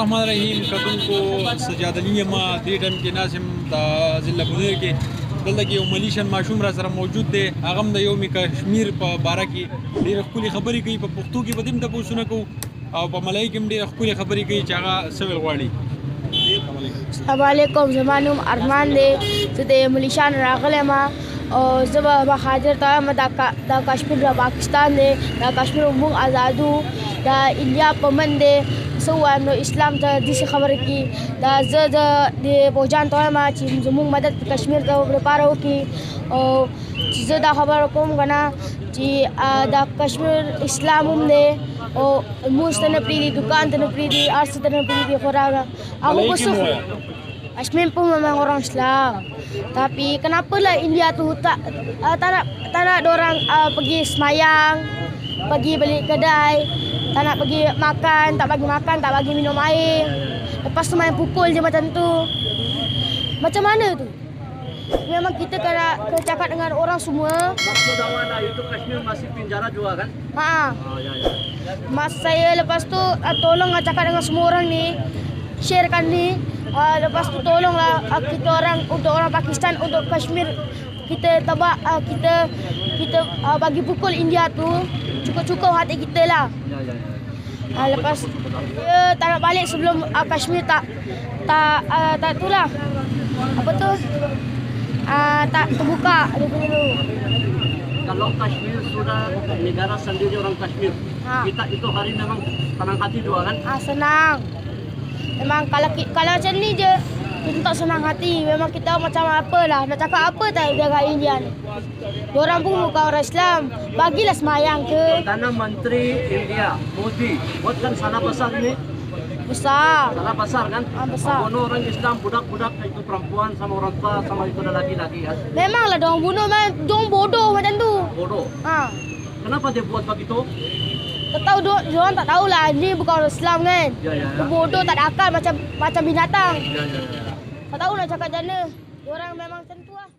الرحمن الرحیم کتونکو سجادلی یم دې ټایم کې ناسم د ضلع بونیر کې دلته کې یو ملیشن ماشوم را سره موجود دی هغه هم د یوم کشمیر په باره کې ډېرې ښکلې خبرې کوي په پښتو کې به دې هم تپوسونه کوو او په ملایي کې هم ډېرې ښکلې خبرې کوي چې هغه څه ویل غواړي. السلام علیکم زما نوم ارمان دی زه د ملیشان راغلی یم او زه به بهادر ته وایم دا کشمیر د پاکستان دی دا کشمیر موږ ازادو دا انډیا په من دی څه ووایم نو اسلام ته داسې خبرې کوي دا زه د فوجیانو ته وایم چې زموږ مدد کشمیر ته لپاره وکړي او چې زه دا خبره کوم که نه چې دا کشمیر اسلام هم دی او لمونځ ته نه پرېږدي دوکان ته نه پرېږدي هر څه ته نه پرېږدي خو هغه به څه Kashmir pun memang orang Islam. Tapi kenapa lah India tu tak nak dorang pergi semayang, pergi beli kedai, tak nak pergi makan, tak bagi minum air. Lepas tu main pukul je macam tu. Macam mana tu? Memang kita kena cakap dengan orang semua. Maksud awak itu Kashmir masih penjara juga kan? Ya. Mas saya lepas tu tolong cakap dengan semua orang ni, sharekan ni. Lepas tu tolonglah kita untuk orang Pakistan, untuk Kashmir kita tabak kita bagi pukul India tu cukup hati kita lah. Lepas dia tak nak balik sebelum Kashmir tak tu lah apa tu tak terbuka dulu. Kalau Kashmir sudah negara sendiri orang Kashmir, kita itu hari memang senang hati juga kan? Senang. Memang kalau macam ni je kita tak senang hati. Memang kita macam apalah nak cakap apa tak dengan India ni. Diorang pun bukan orang Islam. Bagilah semayang ke. Perdana Menteri India Modi buatkan salah besar ni. Besar. Salah besar kan? Besar. Bunuh orang Islam, budak-budak itu perempuan sama orang tua sama itu ada laki-laki kan? Memanglah diorang bunuh, diorang bodoh macam tu. Bodoh. Kenapa dia buat begitu? Tak tahu diorang tak tahulah ni bukan orang Islam kan. Ya. Bodoh tak ada akal macam binatang. Ya. Tak tahu nak cakap macam mana. Diorang memang macam tu lah.